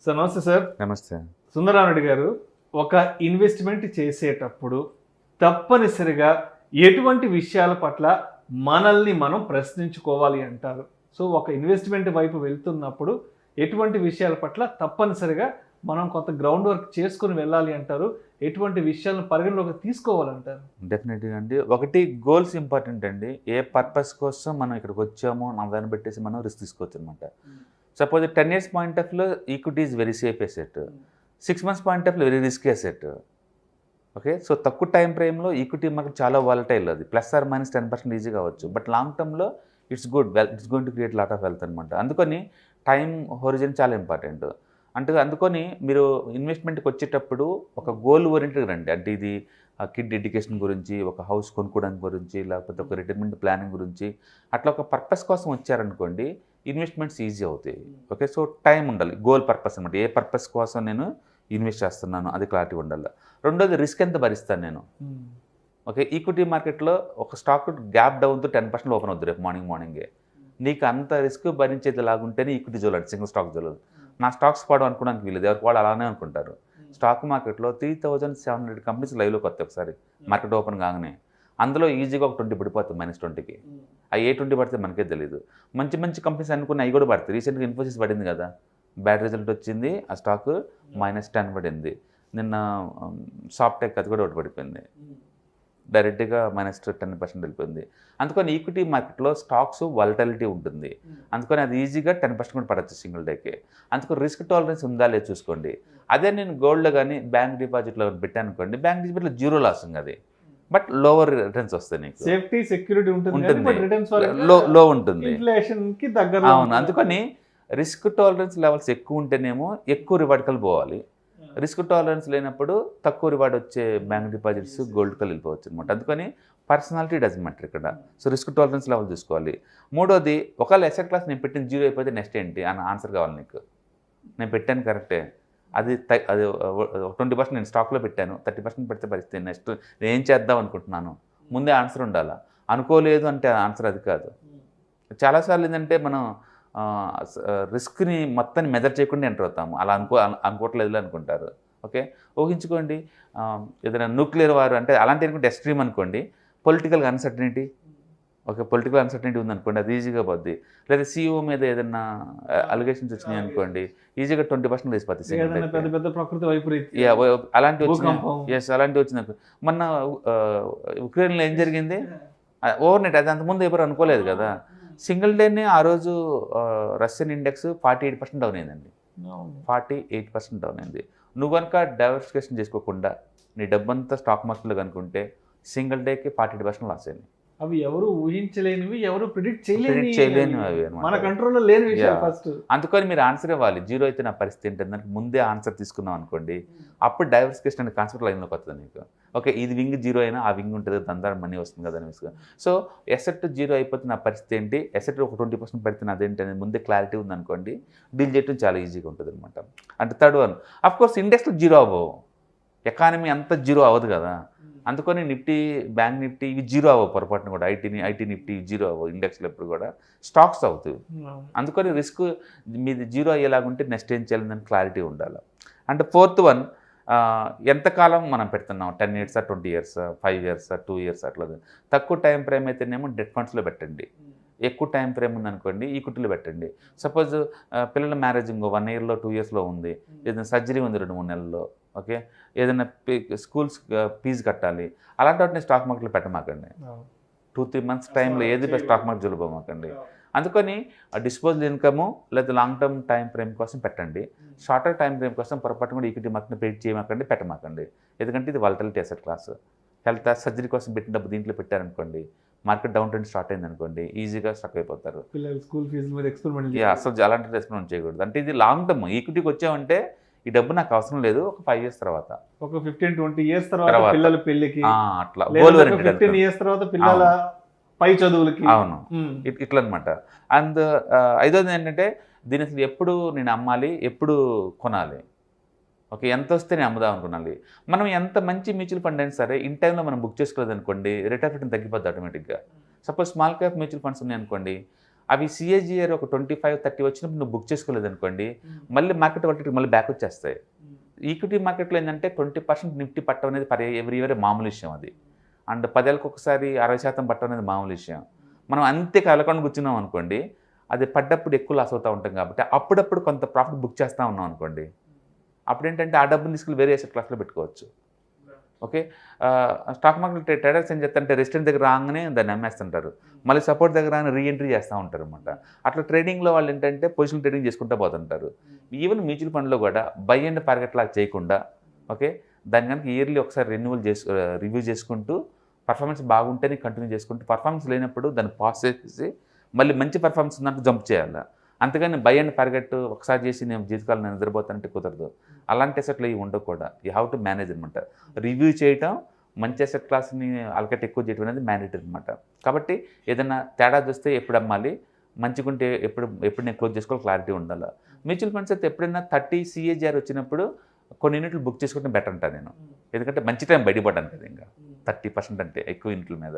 Sir నమస్తే sir. నమస్తే. సుందరారెడ్డి గారు, ఒక ఇన్వెస్ట్మెంట్ చేసేటప్పుడు తప్పనిసరిగా ఎటువంటి విషయాల పట్ల మనల్ని మనం ప్రశ్నించుకోవాలి అంటారు? సో ఒక ఇన్వెస్ట్మెంట్ వైపు వెళ్తున్నప్పుడు ఎటువంటి విషయాల పట్ల తప్పనిసరిగా మనం కొంత గ్రౌండ్ వర్క్ చేసుకుని వెళ్ళాలి అంటారు? ఎటువంటి విషయాలను పరిగణలోకి తీసుకోవాలంటారు? డెఫినెట్గా అండి. ఒకటి గోల్స్ ఇంపార్టెంట్ అండి. ఏ పర్పస్ కోసం మనం ఇక్కడికి వచ్చామో దాన్ని పెట్టేసి మనం రిస్క్ తీసుకోవచ్చు అనమాట. సపోజ్ 10 years పాయింట్ ఆఫ్ వ్యూలో equity is very safe asset. 6 months point of view very risky asset. Okay, so తక్కువ టైం ఫ్రేమ్లో ఈక్విటీ మార్కెట్ చాలా వాలటైల్, అది +or- 10% ఈజీ కావచ్చు. బట్ లాంగ్ టర్మ్లో it's good, it's going to create lot of wealth అనమాట. అందుకని time horizon చాలా important. అందుకని మీరు ఇన్వెస్ట్మెంట్కి వచ్చేటప్పుడు ఒక గోల్ ఓరియంటెడ్ రండి. అంటే ఇది కిడ్ ఎడ్యుకేషన్ గురించి, ఒక హౌస్ కొనుక్కోవడానికి గురించి, లేకపోతే ఒక రిటైర్మెంట్ ప్లానింగ్ గురించి, అట్లా ఒక పర్పస్ కోసం వచ్చారనుకోండి, ఇన్వెస్ట్మెంట్స్ ఈజీ అవుతాయి. ఓకే, సో టైం ఉండాలి, గోల్ పర్పస్ అనమాట. ఏ పర్పస్ కోసం నేను ఇన్వెస్ట్ చేస్తున్నాను అది క్లారిటీ ఉండాలి. రెండోది రిస్క్ ఎంత భరిస్తాను నేను. ఓకే, ఈక్విటీ మార్కెట్లో ఒక స్టాక్ గ్యాప్ డౌన్తో 10% ఓపెన్ అవుతుంది రేపు మార్నింగే. నీకు అంత రిస్క్ భరించేది లాగుంటేనే ఈక్విటీ జోలాడు, సింగిల్ స్టాక్ జోలదు. నా స్టాక్స్ పడడం అనుకోవడానికి వీలేదు, ఎవరికి వాళ్ళు అలానే అనుకుంటారు. స్టాక్ మార్కెట్లో 3700 కంపెనీస్ లైవ్లోకి వస్తాయి ఒకసారి మార్కెట్ ఓపెన్ కాగానే. అందులో ఈజీగా ఒక 20 పడిపోతుంది -20కి. ఆ ఏ 20 పడితే మనకే తెలియదు. మంచి మంచి కంపెనీస్ అనుకున్న అవి కూడా పడతాయి. రీసెంట్గా ఇన్ఫోసిస్ పడింది కదా, బ్యాడ్ రిజల్ట్ వచ్చింది, ఆ స్టాక్ -10 పడింది. నిన్న సాఫ్టెక్ అది కూడా ఒకటి పడిపోయింది, డైరెక్ట్గా -10% వెళ్ళిపోయింది. అందుకని ఈక్విటీ మార్కెట్లో స్టాక్స్ వాలటిలిటీ ఉంటుంది. అందుకని అది ఈజీగా 10% కూడా పడవచ్చు సింగిల్ డేకే. అందుకని రిస్క్ టాలరెన్స్ ఉందా లేదు చూసుకోండి. అదే నేను గోల్డ్లో కానీ బ్యాంక్ డిపాజిట్లో పెట్టాను అనుకోండి, బ్యాంక్ డిపాజిట్లో 0 లాస్ ఉంది, అది బట్ లోవర్ రిటర్న్స్ వస్తాయి. నీకు సేఫ్టీ సెక్యూరిటీ ఉంటుంది, లో ఉంటుంది, ఇన్ఫ్లేషన్కి దగ్గర. అవును, అందుకని రిస్క్ టాలరెన్స్ లెవెల్స్ ఎక్కువ ఉంటేనేమో ఎక్కువ రివార్డ్కి పోవాలి. రిస్క్ టాలరెన్స్ లేనప్పుడు తక్కువ రివార్డ్ వచ్చే బ్యాంక్ డిపాజిట్స్ గోల్డ్కి వెళ్ళిపోవచ్చు అనమాట. అందుకని పర్సనాలిటీ డజన్ మ్యాటర్ ఇక్కడ. సో రిస్క్ టాలరెన్స్ లెవెల్ చూసుకోవాలి. మూడోది, ఒకవేళ ఎసెట్ క్లాస్ నేను పెట్టిన 0 అయిపోతే నెక్స్ట్ ఏంటి అన్న ఆన్సర్ కావాలి నీకు. నేను పెట్టాను కరెక్టే, అది 20% నేను స్టాక్లో పెట్టాను, 30% పెడితే పరిస్థితి నెక్స్ట్ నేను ఏం చేద్దాం అనుకుంటున్నాను, ముందే ఆన్సర్ ఉండాలా. అనుకోలేదు అంటే ఆన్సర్ అది కాదు. చాలాసార్లు ఏంటంటే మనం రిస్క్ని మొత్తాన్ని మెజర్ చేయకుండా ఎంటర్ అవుతాము. అలా అనుకోవట్లేదు అనుకుంటారు. ఓకే, ఊహించుకోండి, ఏదైనా న్యూక్లియర్ వార్ అంటే అలాంటి అనుకుంటే ఎక్స్ట్రీమ్ అనుకోండి, political uncertainty. Okay, political uncertainty ఉందనుకోండి, అది ఈజీగా పోద్ది. లేదా CEO మీద ఏదైనా అలిగేషన్స్ వచ్చినాయి అనుకోండి, ఈజీగా 20% వేసిపోతుంది. అలాంటివి వచ్చినాయి, అలాంటివి వచ్చింది. మొన్న ఉక్రెయిన్లో ఏం జరిగింది, ఓవర్ నైట్, అది అంతకుముందు ఎవరు అనుకోలేదు కదా. సింగిల్ డేనే ఆ రోజు రష్యన్ ఇండెక్స్ 48% డౌన్ అయిందండి. 48% డౌన్ అయింది. నువ్వు కనుక డైవర్సిఫికేషన్ చేసుకోకుండా నీ డబ్బంతా స్టాక్ మార్కెట్లో కనుకుంటే సింగిల్ డేకి 48% లాస్ అయింది. అవి ఎవరు ఊహించలేనివి, ఎవరు ప్రిడిక్ట్ చేయలేనివి అవి మన కంట్రోల్లో లేని విషయాలు. ఫస్ట్ అందుకని మీరు ఆన్సర్ ఇవ్వాలి. 0 అయితే నా పరిస్థితి ఏంటి, దానికి ముందే ఆన్సర్ తీసుకున్నాం అనుకోండి, అప్పుడు డైవర్సిఫికేషన్ అనే కాన్సెప్ట్ లైన్లోకి వస్తుంది నీకు. ఓకే, ఇది వింగ్ 0 అయినా ఆ వింగ్ ఉంటుంది, దాని మనీ వస్తుంది కదా అని. సో ఎసెట్ 0 అయిపోతే నా పరిస్థితి ఏంటి, ఎసెట్ ఒక 20% పెడితే అదేంటి అనేది ముందే క్లారిటీ ఉందనుకోండి, డీల్ చేయడం చాలా ఈజీగా ఉంటుంది అనమాట. అంటే థర్డ్ వన్, అఫ్కోర్స్ ఇండెక్స్లో 0 అవ్వవు, ఎకానమీ అంతా 0 అవ్వదు కదా. అందుకని నిఫ్టీ, బ్యాంక్ నిఫ్టీ ఇవి 0 అవ్వవు పొరపాటున కూడా. ఐటీ నిఫ్టీ 0 అవ్వవు ఇండెక్స్లో ఎప్పుడు కూడా, స్టాక్స్ అవుతాయి. అందుకని రిస్క్ మీది 0 అయ్యేలాగుంటే నెక్స్ట్ ఏం చేయాలని క్లారిటీ ఉండాలి. అంటే ఫోర్త్ వన్, ఎంతకాలం మనం పెడుతున్నాం, 10 years 20 years 5 years 2 years అట్లా. తక్కువ టైం ఫ్రేమ్ అయితేనేమో డెట్ ఫండ్స్లో పెట్టండి, ఎక్కువ టైం ఫ్రేమ్ ఉందనుకోండి ఈక్విటీలో పెట్టండి. సపోజ్ పిల్లల మ్యారేజ్ ఇంకో 1 yearలో 2 yearsలో ఉంది, ఏదైనా సర్జరీ ఉంది 2-3 నెలల్లో, ఓకే, ఏదైనా స్కూల్స్ ఫీజు కట్టాలి, అలాంటి వాటిని స్టాక్ మార్కెట్లో పెట్టమాకండి. 2-3 months టైంలో ఏది స్టాక్ మార్కెట్ జొలిపోమాకండి. అందుకని డిస్పోజల్ ఇన్కము లేదా లాంగ్ టర్మ్ టైం ఫ్రేమ్ కోసం పెట్టండి. షార్టర్ టైం ఫ్రేమ్ కోసం పొరపాటు కూడా ఈక్విటీ మార్కెట్ని పెయిట్ చేయమాకండి, పెట్టమాకండి. ఎందుకంటే ఇది volatility asset class. Health surgery కోసం పెట్టిన డబ్బు దీంట్లో పెట్టారనుకోండి, మార్కెట్ డౌన్ ట్రెండ్ స్టార్ట్ అయింది అనుకోండి, ఈజీగా స్టక్ అయిపోతారు. స్కూల్ ఫీజు మీద ఎక్స్పెరిమెంట్ అసలు అలాంటి ఎక్స్పెరిమెంట్ చేయకూడదు. అంటే ఇది లాంగ్ టర్మ్. ఈక్విటీకి వచ్చామంటే ఈ డబ్బు నాకు అవసరం లేదు, ఒక 5 years తర్వాత, ఒక 15-20 years తర్వాత పిల్లల పెళ్లికి, అట్లా 15 years తర్వాత పిల్లల పై చదువులకి. అవును, ఇట్లా అనమాట. అండ్ ఐదోది ఏంటంటే, దీని అసలు ఎప్పుడు నేను అమ్మాలి, ఎప్పుడు కొనాలి, ఓకే, ఎంత వస్తే నేను అమ్ముదాం అనుకున్నాను. మనం ఎంత మంచి మ్యూచువల్ ఫండ్ అయినా సరే ఇన్ టైంలో మనం బుక్ చేసుకోలేదు అనుకోండి, రేట్ ఆఫ్ రిటర్న్ తగ్గిపోద్ది ఆటోమేటిక్గా. Suppose small cap mutual funds ఉన్నాయి అనుకోండి, అవి సిఏజిఆర్ ఒక 25-30 వచ్చినప్పుడు నువ్వు బుక్ చేసుకోలేదు అనుకోండి, మళ్ళీ మార్కెట్ వాటి మళ్ళీ బ్యాక్ వచ్చేస్తాయి. ఈక్విటీ మార్కెట్లో ఏంటంటే 20% నిఫ్టీ పట్టడం అనేది ఎవ్రీ ఇయర్ మామూలు విషయం అది. అండ్ 10 ఏళ్ళకి ఒకసారి 60% పట్టడం అనేది మామూలు విషయం. మనం అంతే కలకుండా కూర్చున్నాం అనుకోండి, అది పడ్డప్పుడు ఎక్కువ లాస్ అవుతూ ఉంటాం కాబట్టి అప్పుడప్పుడు కొంత ప్రాఫిట్ బుక్ చేస్తూ ఉన్నాం అనుకోండి, అప్పుడు ఏంటంటే ఆ డబ్బుని తీసుకెళ్ళి వేరే అసెట్ క్లాస్లో పెట్టుకోవచ్చు. ఓకే, స్టాక్ మార్కెట్ ట్రేడర్స్ ఏం చేస్తారంటే రెసిస్టెంట్ దగ్గర రాగానే దాన్ని అమ్మేస్తుంటారు, మళ్ళీ సపోర్ట్ దగ్గర రాగానే రీఎంట్రీ చేస్తూ ఉంటారు అనమాట. అట్లా ట్రేడింగ్లో వాళ్ళు ఏంటంటే పొజిషన్ ట్రేడింగ్ చేసుకుంటూ పోతుంటారు. ఈవెన్ మ్యూచువల్ ఫండ్లో కూడా బై అండ్ టార్గెట్ లాగా చేయకుండా, ఓకే, దాని కనుక ఇయర్లీ ఒకసారి రివ్యూ చేసుకుంటూ పర్ఫార్మెన్స్ బాగుంటేనే కంటిన్యూ చేసుకుంటూ, పర్ఫార్మెన్స్ లేనప్పుడు దాన్ని పాస్ చేసి మళ్ళీ మంచి పర్ఫార్మెన్స్ ఉన్నట్టు జంప్ చేయాలి. అంతేగాని బై అండ్ టార్గెట్ ఒకసారి చేసి నేను జీవితకాలం నేను నిద్రపోతానంటే కుదరదు. అలాంటి అసెట్లు ఇవి ఉండవు కూడా. యూ హ్యావ్ టు మేనేజ్ అనమాట. రివ్యూ చేయటం, మంచి అసెట్ క్లాస్ని అలకట్ ఎక్కువ చేయడం అనేది మ్యాండేటరీ అనమాట. కాబట్టి ఏదైనా తేడా చూస్తే ఎప్పుడు అమ్మాలి, మంచిగా ఉంటే ఎప్పుడు నేను క్లోజ్ చేసుకోవాలి, క్లారిటీ ఉండాలి. మ్యూచువల్ ఫండ్స్ అయితే ఎప్పుడైనా 30 సిఏజిఆర్ వచ్చినప్పుడు కొన్ని యూనిట్లు బుక్ చేసుకుంటే బెటర్ అంటా నేను. ఎందుకంటే మంచి టైం బయటపడ్డాను కదా, ఇంకా 30% అంటే ఎక్కువ యూనిట్ల మీద.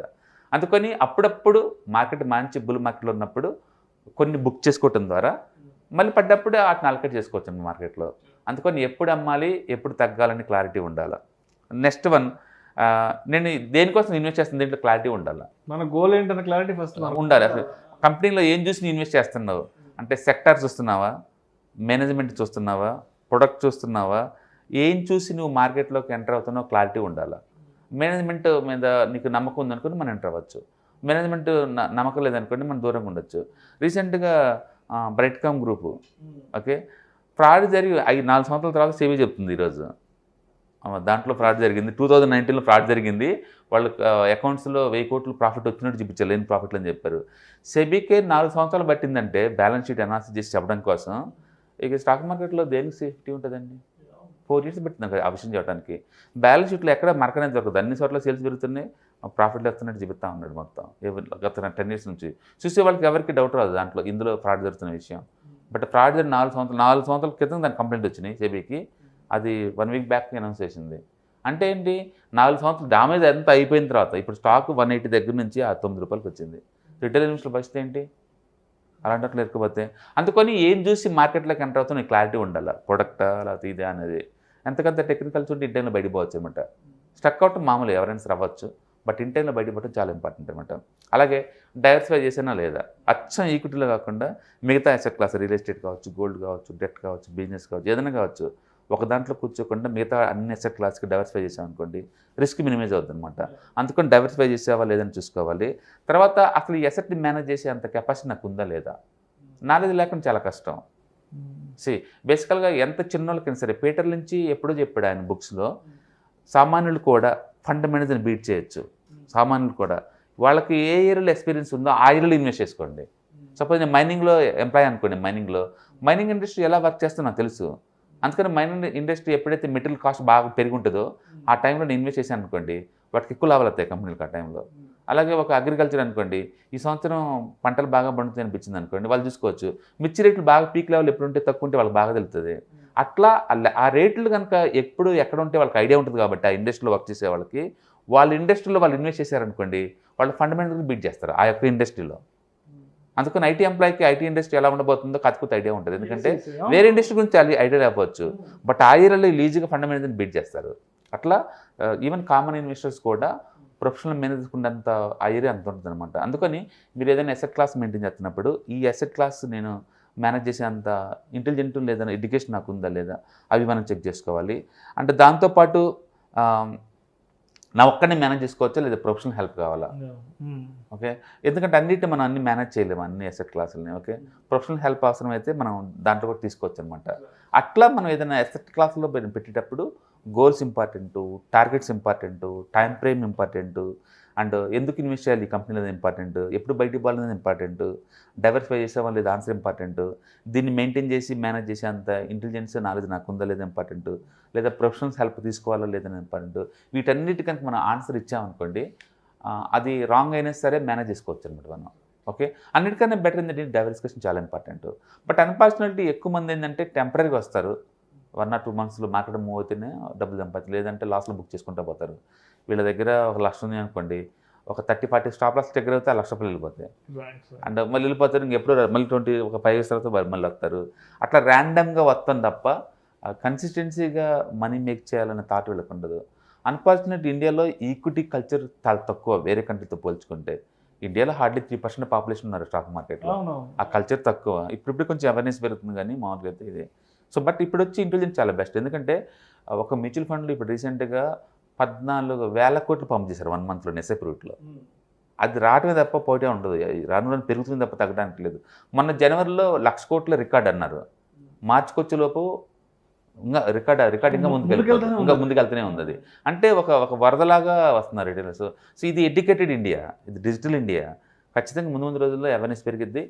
అందుకని అప్పుడప్పుడు మార్కెట్ మంచి బుల్ మార్కెట్లో ఉన్నప్పుడు కొన్ని బుక్ చేసుకోవటం ద్వారా మళ్ళీ పడ్డప్పుడు వాటిని అలకట్ చేసుకోవచ్చు మార్కెట్లో. అందుకని ఎప్పుడు అమ్మాలి, ఎప్పుడు తగ్గాలని క్లారిటీ ఉండాలి. నెక్స్ట్ వన్, నేను దేనికోసం ఇన్వెస్ట్ చేస్తుంది దీంట్లో క్లారిటీ ఉండాలి. మన గోల్ ఏంటన్న క్లారిటీ ఫస్ట్ ఉండాలి. అసలు కంపెనీలో ఏం చూసి నేను ఇన్వెస్ట్ చేస్తున్నావు అంటే సెక్టార్ చూస్తున్నావా, మేనేజ్మెంట్ చూస్తున్నావా, ప్రొడక్ట్ చూస్తున్నావా, ఏం చూసి నువ్వు మార్కెట్లోకి ఎంటర్ అవుతున్నావు క్లారిటీ ఉండాలి. మేనేజ్మెంట్ మీద నీకు నమ్మకం ఉందనుకోండి మనం ఎంటర్ అవ్వచ్చు. మేనేజ్మెంట్ నమ్మకం లేదనుకోండి మనం దూరంగా ఉండొచ్చు. రీసెంట్గా బ్రైట్కామ్ గ్రూపు, ఓకే, ఫ్రాడ్ జరిగి 4 సంవత్సరాల తర్వాత సేవీ చెప్తుంది ఈరోజు. దాంట్లో ఫ్రాడ్ జరిగింది, 2019లో ఫ్రాడ్ జరిగింది. వాళ్ళు అకౌంట్స్లో 1000 కోట్లు ప్రాఫిట్ వచ్చినట్టు చూపించారు, లేని ప్రాఫిట్లు అని చెప్పారు. సెబీకే 4 సంవత్సరాలు పట్టిందంటే బ్యాలెన్స్ షీట్ అనాలిసిస్ చేసి చెప్పడం కోసం. ఇక స్టాక్ మార్కెట్లో దేనికి సేఫ్టీ ఉంటుందండి? 4 years పెట్టింది ఆ విషయం చెప్పడానికి. బ్యాలెన్స్ షీట్లో ఎక్కడ మరకనే దొరకదు, అన్ని చోట్ల సేల్స్ పెరుగుతున్నాయి, ప్రాఫిట్లు వస్తున్నట్టు చెబుతూ ఉన్నాడు మొత్తం గత 10 years నుంచి. చూసే వాళ్ళకి ఎవరికి డౌట్ రాదు దాంట్లో ఇందులో ఫ్రాడ్ జరుగుతున్న విషయం. బట్ ఫ్రాడ్ జరిగిన 4 సంవత్సరాల క్రితం దాని కంప్లైంట్ వచ్చినాయి సెబీకి. అది 1 week బ్యాక్ అనౌన్స్ చేసింది. అంటే ఏంటి, 4 సంవత్సరాలు డామేజ్ అంతా అయిపోయిన తర్వాత ఇప్పుడు స్టాక్ 180 దగ్గర నుంచి ఆ 9 రూపాయలకి వచ్చింది. రిటైల్ ఇన్వెస్టర్ పరిస్థితి ఏంటి? అలాంటి ఇరుక్కుపోతే. అందుకని ఏం చూసి మార్కెట్లోకి ఎంటర్ అవుతావు నీకు క్లారిటీ ఉండాలి, ప్రొడక్టా లేకపోతే ఇదే అనేది. ఎంతకంత టెక్నికల్స్ ఉంటే ఇంటైన్లో బయటపోవచ్చు అనమాట. స్టక్ అవుట్ మామూలు ఎవరైనా అవ్వచ్చు, బట్ ఇంటైన్లో బయటపోవడం చాలా ఇంపార్టెంట్ అనమాట. అలాగే డైవర్సిఫై చేసినా లేదా అచ్చం ఈక్విటీలో కాకుండా మిగతా అసెట్ క్లాస్, రియల్ ఎస్టేట్ కావచ్చు, గోల్డ్ కావచ్చు, డెట్ కావచ్చు, బిజినెస్ కావచ్చు, ఏదైనా కావచ్చు, ఒక దాంట్లో కూర్చోకుండా మిగతా అన్ని అసెట్ క్లాస్కి డైవర్సిఫై చేసామనుకోండి రిస్క్ మినిమైజ్ అవుతుంది అనమాట. అందుకని డైవర్సిఫై చేసేవా లేదని చూసుకోవాలి. తర్వాత అసలు ఈ అసెట్ని మేనేజ్ చేసే అంత కెపాసిటీ నాకు ఉందా లేదా, నాలెడ్జ్ లేకుండా చాలా కష్టం. బేసికల్గా ఎంత చిన్నోళ్ళకైనా సరే, పీటర్ నుంచి ఎప్పుడో చెప్పాడు ఆయన బుక్స్లో, సామాన్యులు కూడా ఫండమెంటల్స్ని బీట్ చేయొచ్చు. సామాన్యులు కూడా వాళ్ళకి ఏ ఏరియాలో ఎక్స్పీరియన్స్ ఉందో ఆ ఏరియాలో ఇన్వెస్ట్ చేసుకోండి. సపోజ్ నేను మైనింగ్లో ఎంప్లాయ్ అనుకోండి, మైనింగ్ ఇండస్ట్రీ ఎలా వర్క్ చేస్తుందో నాకు తెలుసు. అందుకని మైనింగ్ ఇండస్ట్రీ ఎప్పుడైతే మెటీరియల్ కాస్ట్ బాగా పెరిగి ఉంటుందో ఆ టైంలో నేను ఇన్వెస్ట్ చేశాను అనుకోండి, వాటికి ఎక్కువ లాభాలు వస్తాయి కంపెనీలకు ఆ టైంలో. అలాగే ఒక అగ్రికల్చర్ అనుకోండి, ఈ సంవత్సరం పంటలు బాగా పండుతాయి అనిపించింది అనుకోండి, వాళ్ళు చూసుకోవచ్చు మిర్చి రేట్లు బాగా పీక్ లెవెల్ ఎప్పుడు ఉంటే తక్కువ ఉంటే వాళ్ళకి బాగా తెలుస్తుంది. అట్లా ఆ రేట్లు కనుక ఎప్పుడు ఎక్కడ ఉంటే వాళ్ళకి ఐడియా ఉంటుంది కాబట్టి ఆ ఇండస్ట్రీలో వర్క్ చేసే వాళ్ళకి, వాళ్ళ ఇండస్ట్రీలో వాళ్ళు ఇన్వెస్ట్ చేశారనుకోండి వాళ్ళు ఫండమెంటల్గా బీట్ చేస్తారు ఆ యొక్క ఇండస్ట్రీలో. అందుకని ఐటీ ఎంప్లాయ్కి ఐటీ ఇండస్ట్రీ ఎలా ఉండబోతుందో కత్తుకుత ఐడియా ఉంటుంది. ఎందుకంటే వేరే ఇండస్ట్రీ గురించి ఐడియా లేకపోవచ్చు, బట్ ఆ ఏరియాలో ఈజీగా ఫండమెంటల్ని బీట్ చేస్తారు. అట్లా ఈవెన్ కామన్ ఇన్వెస్టర్స్ కూడా ప్రొఫెషనల్ మేనేజర్స్ ఉన్నంత ఆ ఏరియా అంత ఉంటుంది అనమాట. అందుకని మీరు ఏదైనా అసెట్ క్లాస్ మెయింటైన్ చేస్తున్నప్పుడు ఈ అసెట్ క్లాస్ నేను మేనేజ్ చేసే అంత ఇంటెలిజెంట్ లేదా ఎడ్యుకేషన్ నాకు ఉందా లేదా అవి మనం చెక్ చేసుకోవాలి. అంటే దాంతోపాటు నా ఒక్కడిని మేనేజ్ చేసుకోవచ్చా లేదా ప్రొఫెషనల్ హెల్ప్ కావాలా, ఓకే, ఎందుకంటే అన్నిటి మనం అన్ని మేనేజ్ చేయలేము అన్ని అసెట్ క్లాసులని. ఓకే, ప్రొఫెషనల్ హెల్ప్ అవసరం అయితే మనం దాంట్లో కూడా తీసుకోవచ్చు అనమాట. అట్లా మనం ఏదైనా అసెట్ క్లాస్లో పెట్టేటప్పుడు goals important, targets important, time frame important, and ఎందుకు ఇన్వెస్ట్ చేయాలి ఈ కంపెనీలో ఇంపార్టెంట్, ఎప్పుడు బయటికి పోవాలనేది ఇంపార్టెంట్, డైవర్సిఫై చేసామా లేదా ఆన్సర్ ఇంపార్టెంట్, దీన్ని మెయింటైన్ చేసి మేనేజ్ చేసే అంత ఇంటెలిజెన్స్ నాలెడ్జ్ నాకు ఉందా లేదా ఇంపార్టెంట్, లేదా ప్రొఫెషనల్స్ హెల్ప్ తీసుకోవాలా లేదని ఇంపార్టెంట్. వీటన్నిటి కనుక మనం ఆన్సర్ ఇచ్చామనుకోండి అది రాంగ్ అయినా సరే మేనేజ్ చేసుకోవచ్చు అనమాట మనం. ఓకే, అన్నిటికన్నా బెటర్ ఏంటంటే డైవర్సిఫికేషన్ చాలా ఇంపార్టెంట్. బట్ అన్ఫార్చునేట్లీ ఎక్కువ మంది ఏంటంటే టెంపరీగా వస్తారు, 1 or 2 months మార్కెట్ మూవ్ అయితేనే డబ్బులు సంపాదించాలి, లేదంటే లాస్లో బుక్ చేసుకుంటూ పోతారు. వీళ్ళ దగ్గర 1 లక్ష ఉంది అనుకోండి, ఒక 30-40 స్టాప్ లాస్ దగ్గర అయితే ₹1,00,000 వెళ్ళిపోతాయి. రైట్. అండ్ మళ్ళీ వెళ్ళిపోతారు, ఇంకెప్పుడు మళ్ళీ 20 ఒక 5 ఇయర్స్ తర్వాత మళ్ళీ వస్తారు. అట్లా ర్యాండమ్గా వస్తాం తప్ప కన్సిస్టెన్సీగా మనీ మేక్ చేయాలనే థాట్ వీళ్ళకి ఉండదు. అన్ఫార్చునేట్ ఇండియాలో ఈక్విటీ కల్చర్ చాలా తక్కువ వేరే కంట్రీతో పోల్చుకుంటే. ఇండియాలో హార్డ్లీ 3% పాపులేషన్ ఉన్నారు స్టాక్ మార్కెట్లో. ఆ కల్చర్ తక్కువ. ఇప్పుడు కొంచెం అవేర్నెస్ పెరుగుతుంది కానీ మామూలుగా అయితే ఇది. సో బట్ ఇప్పుడు వచ్చి ఇంటెలిజెన్స్ చాలా బెస్ట్. ఎందుకంటే ఒక మ్యూచువల్ ఫండ్లు ఇప్పుడు రీసెంట్గా 14,000 కోట్లు పంప్ చేశారు 1 మంత్లో ఎస్ఐపి రూట్లో. అది రావటమే తప్ప పోటీ ఉండదు. రాను రాను పెరుగుతుంది తప్ప తగ్గడానికి లేదు. మొన్న జనవరిలో 1,00,000 కోట్ల రికార్డ్ అన్నారు. మార్చికి వచ్చేలోపు ఇంకా రికార్డ్ ఇంకా ముందుకెళ్తూనే ఉంది అది. అంటే ఒక వరదలాగా వస్తున్నారు రిటైలర్స్. సో ఇది ఎడ్యుకేటెడ్ ఇండియా, ఇది డిజిటల్ ఇండియా. ఖచ్చితంగా ముందు రోజుల్లో అవేర్నెస్ పెరిగిద్ది.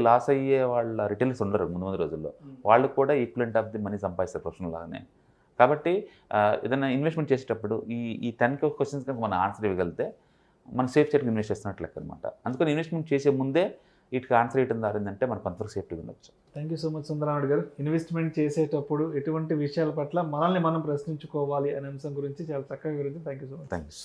లాస్ అయ్యే వాళ్ళ రిటైలర్స్ ఉండరు ముందు రోజుల్లో. వాళ్ళు కూడా ఈక్వలెంట్ ఆఫ్ ది మనీ సంపాదిస్తారు ప్రొఫెషనల్ లాగానే. కాబట్టి ఏదైనా ఇన్వెస్ట్మెంట్ చేసేటప్పుడు ఈ 10 క్వశ్చన్స్ కనుక మనం ఆన్సర్ ఇవ్వగలిగితే మనం సేఫ్ సైడ్కి ఇన్వెస్ట్ చేస్తున్నట్లు లెక్క అనమాట. అందుకని ఇన్వెస్ట్మెంట్ చేసే ముందే వీటికి ఆన్సర్ ఇవ్వడం దారిందంటే మనం కొంతవరకు సేఫ్టీగా ఉండొచ్చు. Thank you so much Sundararamareddy గారు. ఇన్వెస్ట్మెంట్ చేసేటప్పుడు ఎటువంటి విషయాల పట్ల మనల్ని మనం ప్రశ్నించుకోవాలి అనే అంశం గురించి చాలా చక్కగా వివరించారు. Thank you so much. Thanks.